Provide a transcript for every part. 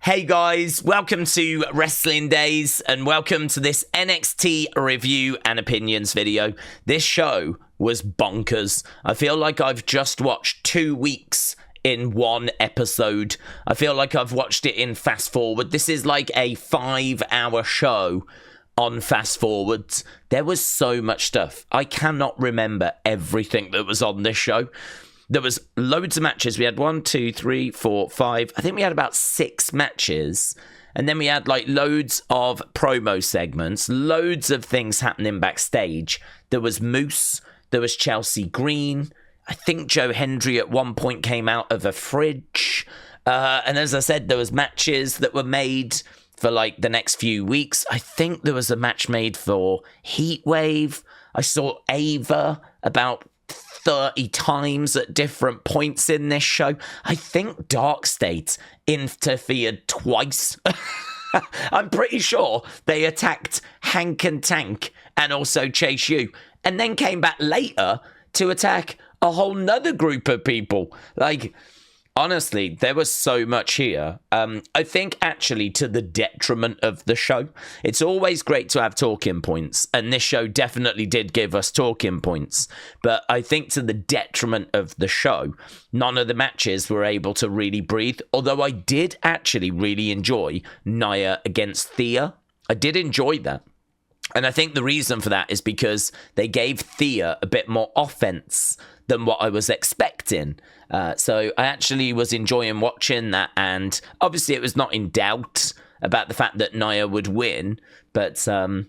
Hey guys, welcome to Wrestling Daze and welcome to this NXT review and opinions video. This show was bonkers. I feel like I've just watched 2 weeks in one episode. I feel like I've watched it in fast forward. This is like a 5-hour show on fast forwards. There was so much stuff. I cannot remember everything that was on this show. There was loads of matches. We had 1, 2, 3, 4, 5. I think we had about 6 matches. And then we had like loads of promo segments, loads of things happening backstage. There was Moose. There was Chelsea Green. I think Joe Hendry at one point came out of a fridge. And as I said, there was matches that were made for like the next few weeks. I think there was a match made for Heatwave. I saw Ava about 30 times at different points in this show. I think Dark State interfered twice. I'm pretty sure they attacked Hank and Tank and also Chase U, and then came back later to attack a whole nother group of people. Like, honestly, there was so much here. I think actually to the detriment of the show. It's always great to have talking points, and this show definitely did give us talking points. But I think to the detriment of the show, none of the matches were able to really breathe. Although I did actually really enjoy Nia against Thea. I did enjoy that. And I think the reason for that is because they gave Thea a bit more offense than what I was expecting. So I actually was enjoying watching that, and obviously it was not in doubt about the fact that Nia would win, but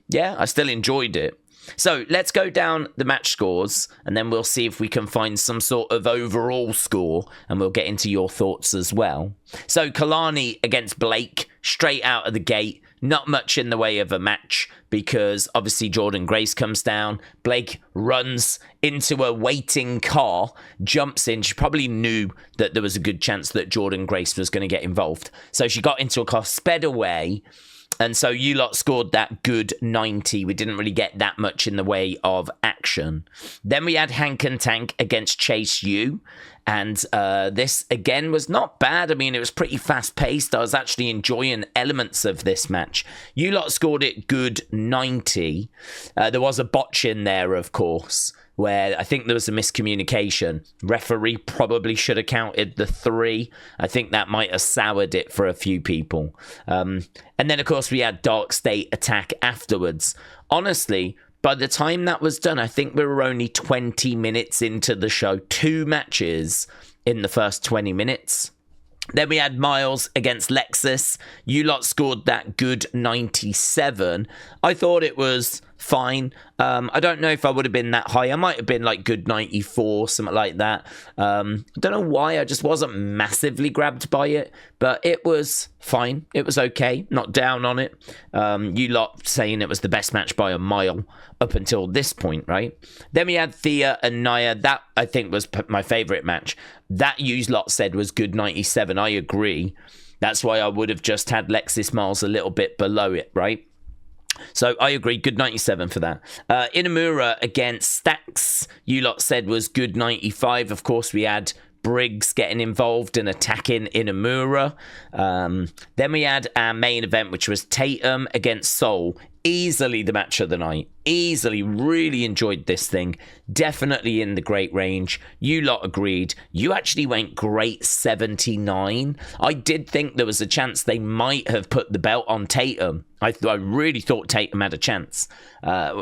yeah, I still enjoyed it. So let's go down the match scores, and then we'll see if we can find some sort of overall score, and we'll get into your thoughts as well. So Kelani against Blake, straight out of the gate. Not much in the way of a match because obviously Jordan Grace comes down. Blake runs into a waiting car, jumps in. She probably knew that there was a good chance that Jordan Grace was going to get involved. So she got into a car, sped away. And so you lot scored that good 90. We didn't really get that much in the way of action. Then we had Hank and Tank against Chase U. And this, again, was not bad. I mean, it was pretty fast-paced. I was actually enjoying elements of this match. You lot scored it good 90. There was a botch in there, of course, where I think there was a miscommunication. Referee probably should have counted the 3. I think that might have soured it for a few people. And then, of course, we had Dark State attack afterwards. Honestly, by the time that was done, I think we were only 20 minutes into the show. 2 matches in the first 20 minutes. Then we had Myles against Lexis. You lot scored that good 97. I thought it was fine. I don't know if I would have been that high. I might have been like good 94, something like that. I don't know why. I just wasn't massively grabbed by it, but it was fine. It was okay. Not down on it. You lot saying it was the best match by a mile up until this point, right? Then we had Thea and Nia. That, I think, was my favorite match. That you lot said was good 97. I agree. That's why I would have just had Lexis Myles a little bit below it, right? So I agree, good 97 for that. Inamura against Stacks, you lot said was good 95. Of course, we had Briggs getting involved and attacking Inamura. Then we had our main event, which was Tatum against Soul. Easily the match of the night. Easily, really enjoyed this thing. Definitely in the great range. You lot agreed. You actually went great 79. I did think there was a chance they might have put the belt on Tatum. I really thought Tatum had a chance,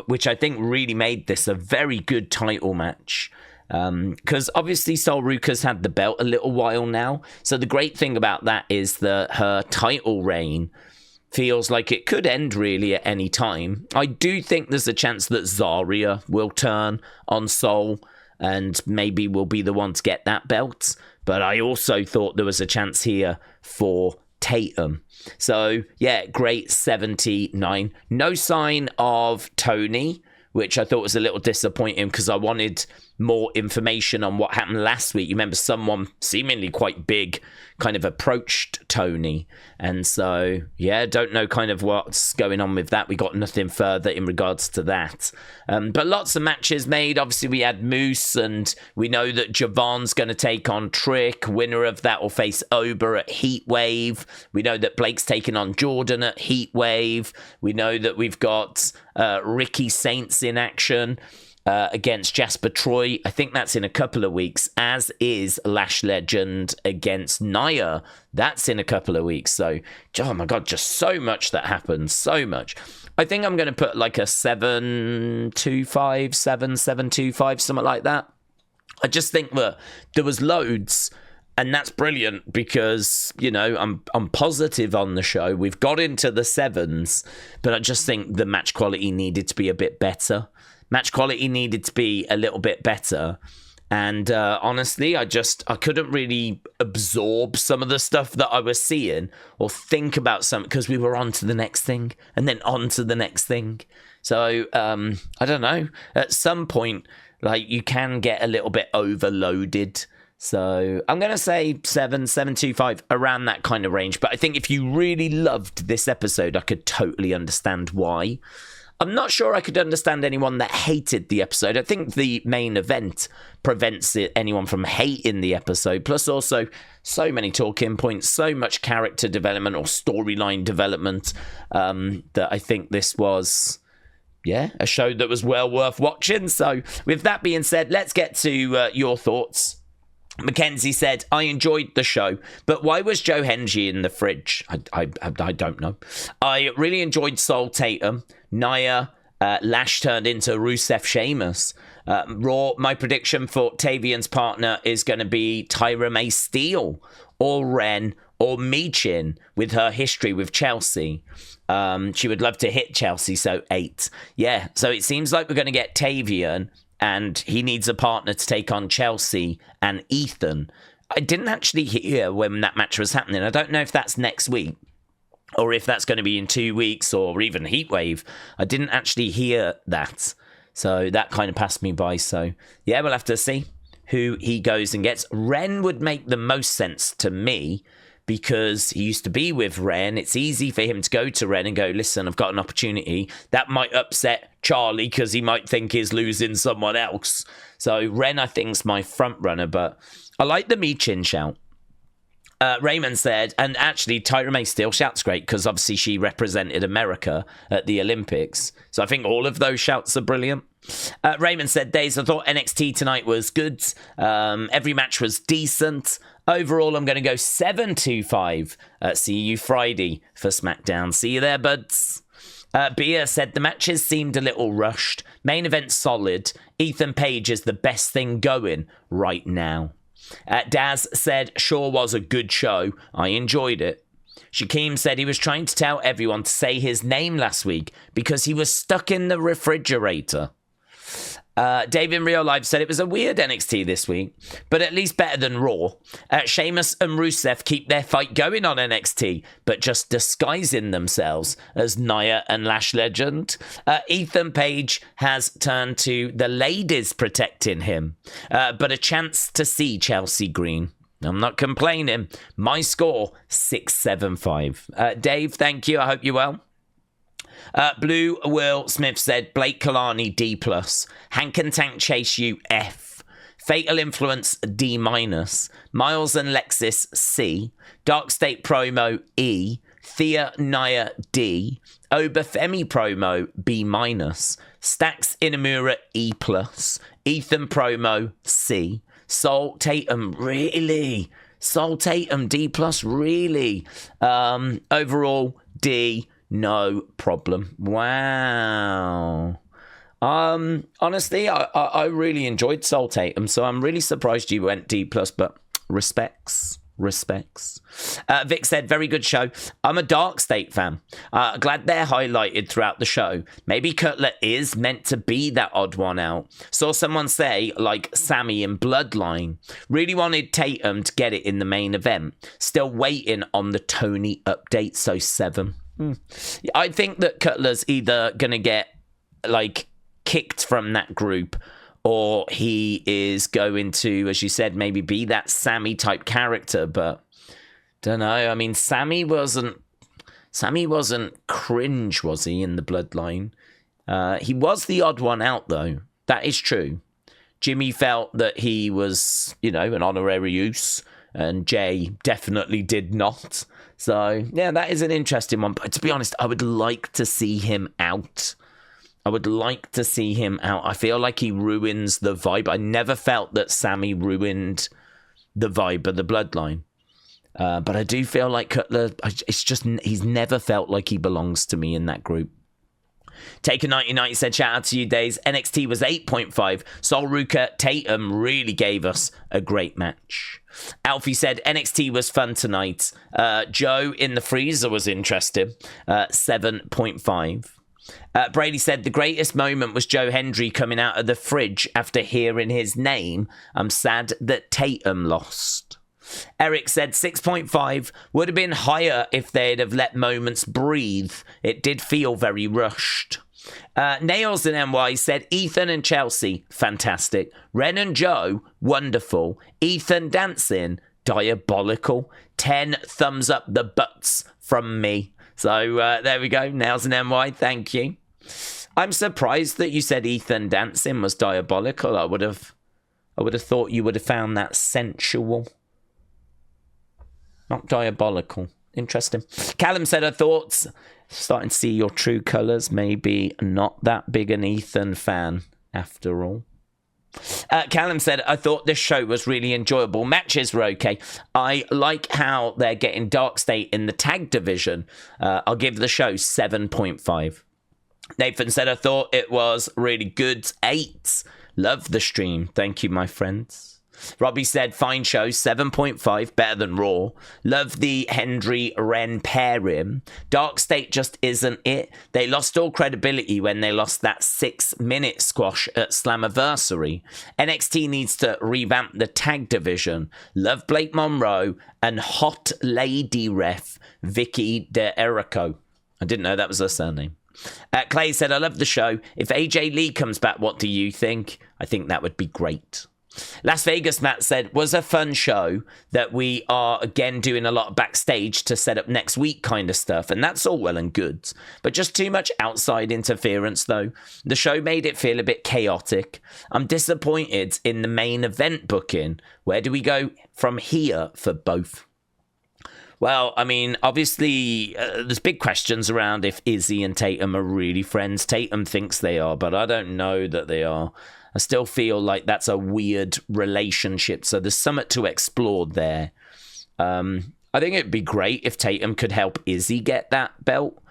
which I think really made this a very good title match. Because obviously Sol Ruca's had the belt a little while now. So the great thing about that is that her title reign feels like it could end really at any time. I do think there's a chance that Zarya will turn on Sol and maybe will be the one to get that belt. But I also thought there was a chance here for Tatum. So yeah, great 79. No sign of Tony, which I thought was a little disappointing because I wanted more information on what happened last week. You remember someone seemingly quite big kind of approached Tony. And so, yeah, don't know kind of what's going on with that. We got nothing further in regards to that. But lots of matches made. Obviously, we had Moose, and we know that Javon's going to take on Trick. Winner of that will face Ober at Heatwave. We know that Blake's taking on Jordan at Heatwave. We know that we've got Ricky Saints in action against Jasper Troy. I think that's in a couple of weeks, as is Lash Legend against Nia. That's in a couple of weeks. So, oh my God, just so much that happens. So much. I think I'm going to put like a 7-2-5, 7-7-2-5, something like that. I just think that there was loads, and that's brilliant because, you know, I'm positive on the show. We've got into the sevens, but I just think the match quality needed to be a bit better. Match quality needed to be a little bit better. And honestly, I couldn't really absorb some of the stuff that I was seeing or think about some, because we were on to the next thing and then on to the next thing. So I don't know. At some point, like, you can get a little bit overloaded. So I'm going to say 7-7-2-5, around that kind of range. But I think if you really loved this episode, I could totally understand why. I'm not sure I could understand anyone that hated the episode. I think the main event prevents anyone from hating the episode. Plus also so many talking points, so much character development or storyline development that I think this was, yeah, a show that was well worth watching. So with that being said, let's get to your thoughts. Mackenzie said, I enjoyed the show, but why was Joe Henry in the fridge? I don't know. I really enjoyed Soul Tatum. Nia, Lash turned into Rusev Sheamus. Raw, my prediction for Tavian's partner is going to be Tyra May Steele or Ren or Michin with her history with Chelsea. She would love to hit Chelsea, so 8. Yeah, so it seems like we're going to get Tavian, and he needs a partner to take on Chelsea and Ethan. I didn't actually hear when that match was happening. I don't know if that's next week or if that's going to be in 2 weeks or even Heatwave. I didn't actually hear that. So that kind of passed me by. So, yeah, we'll have to see who he goes and gets. Ren would make the most sense to me, because he used to be with Ren. It's easy for him to go to Ren and go, listen, I've got an opportunity. That might upset Charlie because he might think he's losing someone else. So Ren, I think, is my front runner, but I like the Michin shout. Raymond said, and actually Tyra May Steele shouts great because obviously she represented America at the Olympics. So I think all of those shouts are brilliant. Raymond said, Daze, I thought NXT tonight was good. Every match was decent. Overall, I'm going to go 7-2-5. See you Friday for SmackDown. See you there, buds. Bia said, the matches seemed a little rushed. Main event solid. Ethan Page is the best thing going right now. Daz said, sure was a good show. I enjoyed it. Shaquem said he was trying to tell everyone to say his name last week because he was stuck in the refrigerator. Dave in Real Life said it was a weird NXT this week, but at least better than Raw. Sheamus and Rusev keep their fight going on NXT, but just disguising themselves as Nia and Lash Legend. Ethan Page has turned to the ladies protecting him, but a chance to see Chelsea Green. I'm not complaining. My score, 6-7-5. Dave, thank you. I hope you're well. Blue Will Smith said, Blake Kelani, D+. Hank and Tank Chase you, F. Fatal Influence, D-. Myles and Lexis, C. Dark State Promo, E. Thea Nia, D. Obafemi Promo, B-. Stacks Inamura, E+. Ethan Promo, C. Soul Tatum, really? Soul Tatum, D+, really? Overall, D. No problem. Wow. Honestly, I really enjoyed Soul Tatum, so I'm really surprised you went D+, but respects. Vic said, very good show. I'm a Dark State fan. Glad they're highlighted throughout the show. Maybe Cutler is meant to be that odd one out. Saw someone say, like Sammy in Bloodline. Really wanted Tatum to get it in the main event. Still waiting on the Tony update, so 7. I think that Cutler's either going to get, like, kicked from that group or he is going to, as you said, maybe be that Sammy type character. But don't know. I mean, Sammy wasn't cringe, was he, in the Bloodline? He was the odd one out, though. That is true. Jimmy felt that he was, you know, an honorary use, and Jay definitely did not. So, yeah, that is an interesting one. But to be honest, I would like to see him out. I feel like he ruins the vibe. I never felt that Sammy ruined the vibe of the Bloodline. But I do feel like Cutler, he's never felt like he belongs to me in that group. Taker1990 said, shout out to you, Daze. NXT was 8.5. Sol Ruca Tatum really gave us a great match. Alfie said, NXT was fun tonight. Joe in the freezer was interesting. 7.5. Brady said, the greatest moment was Joe Hendry coming out of the fridge after hearing his name. I'm sad that Tatum lost. Eric said 6.5 would have been higher if they'd have let moments breathe. It did feel very rushed. Nails in NY said Ethan and Chelsea, fantastic. Ren and Joe, wonderful. Ethan dancing, diabolical. 10 thumbs up the butts from me. So there we go. Nails in NY, thank you. I'm surprised that you said Ethan dancing was diabolical. I would have thought you would have found that sensual. Not diabolical. Interesting. Callum said, I thought, starting to see your true colours, maybe not that big an Ethan fan after all. Callum said, I thought this show was really enjoyable. Matches were okay. I like how they're getting Dark State in the tag division. I'll give the show 7.5. Nathan said, I thought it was really good. 8. Love the stream. Thank you, my friends. Robbie said, fine show, 7.5, better than Raw. Love the Hendry-Wren pairing. Dark State just isn't it. They lost all credibility when they lost that 6-minute squash at Slammiversary. NXT needs to revamp the tag division. Love Blake Monroe and hot lady ref Vicky DeErico. I didn't know that was her surname. Clay said, I love the show. If AJ Lee comes back, what do you think? I think that would be great. Las Vegas Matt said, was a fun show that we are again doing a lot of backstage to set up next week kind of stuff, and that's all well and good, but just too much outside interference though. The show made it feel a bit chaotic. I'm disappointed in the main event booking. Where do we go from here for both? Well, I mean, obviously, there's big questions around if Izzy and Tatum are really friends. Tatum thinks they are, but I don't know that they are. I still feel like that's a weird relationship, so there's something to explore there. I think it'd be great if Tatum could help Izzy get that belt,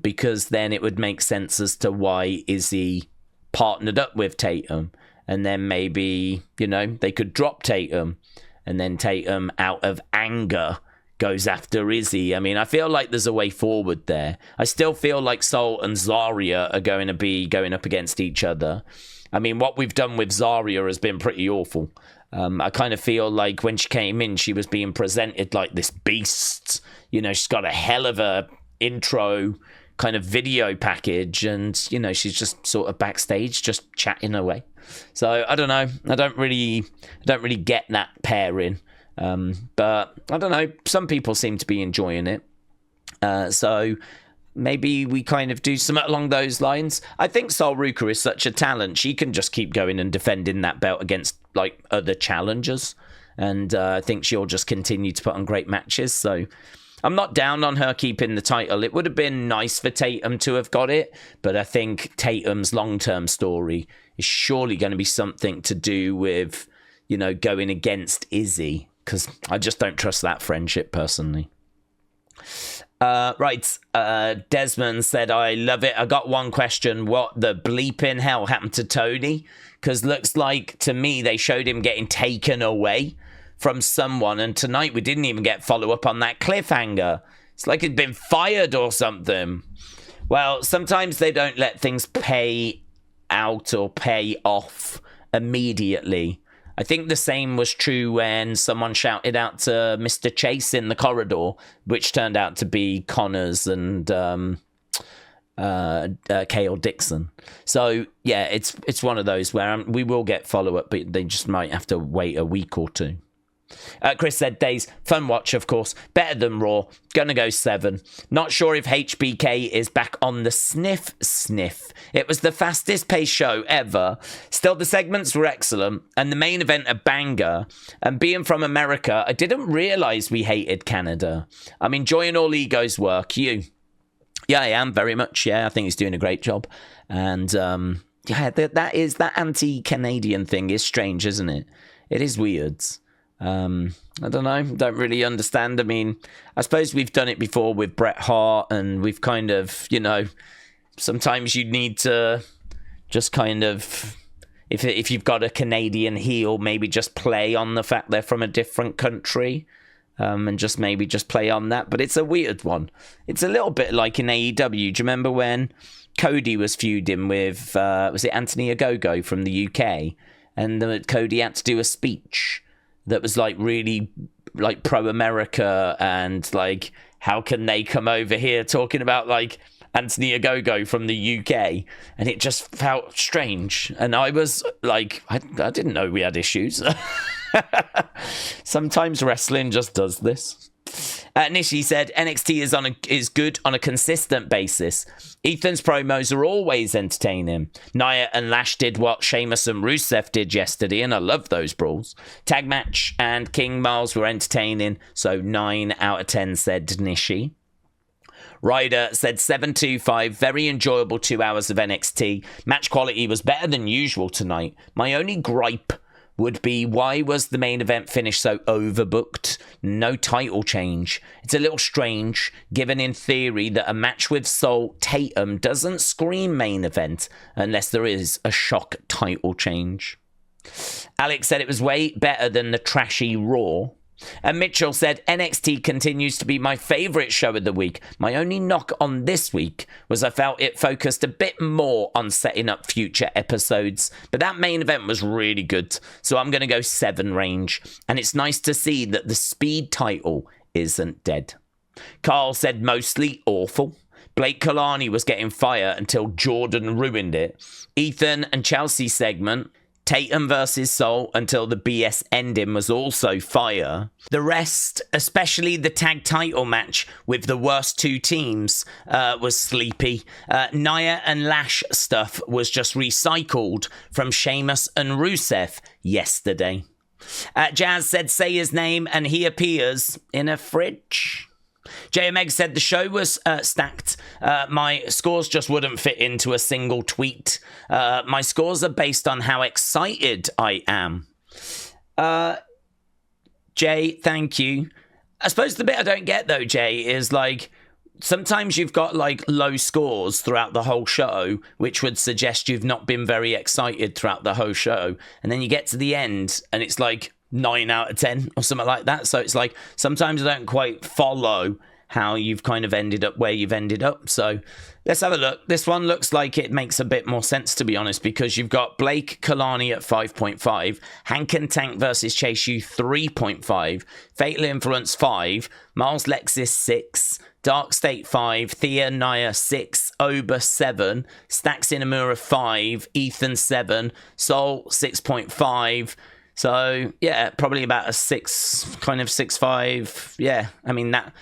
because then it would make sense as to why Izzy partnered up with Tatum, and then maybe, you know, they could drop Tatum, and then Tatum, out of anger, goes after Izzy. I mean, I feel like there's a way forward there. I still feel like Sol and Zarya are going to be going up against each other. I mean, what we've done with Zarya has been pretty awful. I kind of feel like when she came in, she was being presented like this beast. You know, she's got a hell of a intro kind of video package, and, you know, she's just sort of backstage, just chatting away. So I don't know. I don't really get that pairing. But I don't know. Some people seem to be enjoying it. So maybe we kind of do something along those lines. I think Sol Ruca is such a talent. She can just keep going and defending that belt against like other challengers. And I think she'll just continue to put on great matches. So I'm not down on her keeping the title. It would have been nice for Tatum to have got it. But I think Tatum's long-term story is surely going to be something to do with, you know, going against Izzy. Because I just don't trust that friendship personally. Right. Desmond said, I love it. I got one question. What the bleeping hell happened to Tony? Because looks like to me they showed him getting taken away from someone. And tonight we didn't even get follow up on that cliffhanger. It's like he'd been fired or something. Well, sometimes they don't let things pay out or pay off immediately. I think the same was true when someone shouted out to Mr. Chase in the corridor, which turned out to be Connors and Kale Dixon. So yeah, it's one of those where we will get follow-up, but they just might have to wait a week or two. Chris said, Daze, fun watch, of course. Better than Raw. Gonna go 7. Not sure if HBK is back on the sniff. It was the fastest paced show ever. Still, the segments were excellent, and the main event a banger. And being from America, I didn't realise we hated Canada. I'm enjoying All Ego's work. You? Yeah, I am, very much. Yeah, I think he's doing a great job. And yeah, that anti-Canadian thing is strange, isn't it? It is weird. I don't know. Don't really understand. I mean, I suppose we've done it before with Bret Hart, and we've kind of, sometimes you need to just kind of, if you've got a Canadian heel, maybe just play on the fact they're from a different country, and just play on that. But it's a weird one. It's a little bit like in AEW. Do you remember when Cody was feuding with, was it Anthony Ogogo from the UK? And Cody had to do a speech that was like really like pro-America, and like how can they come over here talking about like Anthony Ogogo from the UK, and it just felt strange. And I was like, I didn't know we had issues. Sometimes wrestling just does this. Nishi said NXT is good on a consistent basis. Ethan's promos are always entertaining. Nia and Lash did what Sheamus and Rusev did yesterday, and I love those brawls. Tag match and King Myles were entertaining, so 9 out of 10, said Nishi. Ryder said 725, very enjoyable 2 hours of NXT. Match quality was better than usual tonight. My only gripe would be, why was the main event finish so overbooked? No title change. It's a little strange, given in theory that a match with Soul Tatum doesn't scream main event unless there is a shock title change. Alex said it was way better than the trashy Raw. And Mitchell said, NXT continues to be my favourite show of the week. My only knock on this week was I felt it focused a bit more on setting up future episodes. But that main event was really good. So I'm going to go 7 range. And it's nice to see that the Speed title isn't dead. Carl said mostly awful. Blake Kelani was getting fire until Jordan ruined it. Ethan and Chelsea segment, Tatum versus Soul until the BS ending, was also fire. The rest, especially the tag title match with the worst 2 teams, was sleepy. Nia and Lash stuff was just recycled from Sheamus and Rusev yesterday. Jazz said say his name and he appears in a fridge. JMeg said the show was stacked. My scores just wouldn't fit into a single tweet. My scores are based on how excited I am. Jay, thank you. I suppose the bit I don't get though, Jay, is like sometimes you've got like low scores throughout the whole show, which would suggest you've not been very excited throughout the whole show. And then you get to the end and it's like 9 out of 10 or something like that. So it's like sometimes I don't quite follow how you've kind of ended up where you've ended up. So let's have a look. This one looks like it makes a bit more sense, to be honest, because you've got Blake Kelani at 5.5, Hank and Tank versus Chase U 3.5, Fatal Influence 5, Myles Lexis 6, Dark State 5, Thea Nia 6, Oba 7, Stacks Inamura 5, Ethan 7, Soul 6.5. So, yeah, probably about a 6, kind of 6.5. Yeah, I mean, that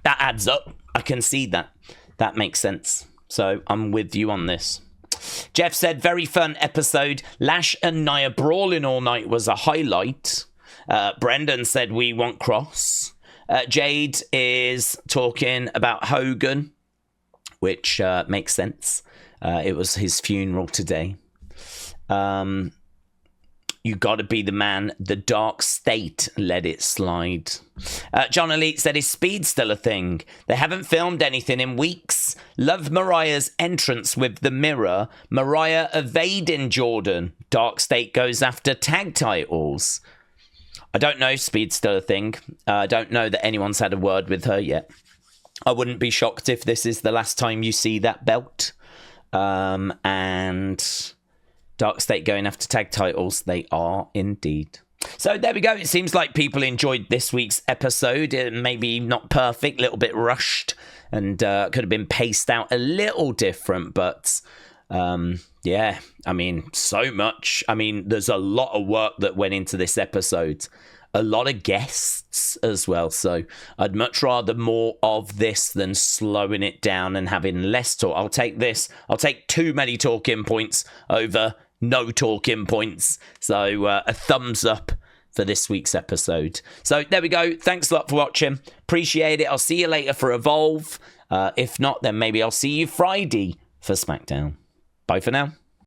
adds up. I can see that. That makes sense. So, I'm with you on this. Jeff said, very fun episode. Lash and Nia brawling all night was a highlight. Brendan said, we want Cross. Jade is talking about Hogan, which makes sense. It was his funeral today. You gotta be the man. The Dark State let it slide. John Elite said, is Speed still a thing? They haven't filmed anything in weeks. Love Mariah's entrance with the mirror. Mariah evading Jordan. Dark State goes after tag titles. I don't know if Speed's still a thing. I don't know that anyone's had a word with her yet. I wouldn't be shocked if this is the last time you see that belt. And Dark State going after tag titles. They are indeed. So there we go. It seems like people enjoyed this week's episode. Maybe not perfect, a little bit rushed. and could have been paced out a little different, but yeah, I mean, so much. I mean, there's a lot of work that went into this episode. A lot of guests as well, so I'd much rather more of this than slowing it down and having less talk. I'll take this. I'll take too many talking points over no talking points. So a thumbs up for this week's episode. So there we go. Thanks a lot for watching. Appreciate it. I'll see you later for Evolve. If not, then maybe I'll see you Friday for SmackDown. Bye for now.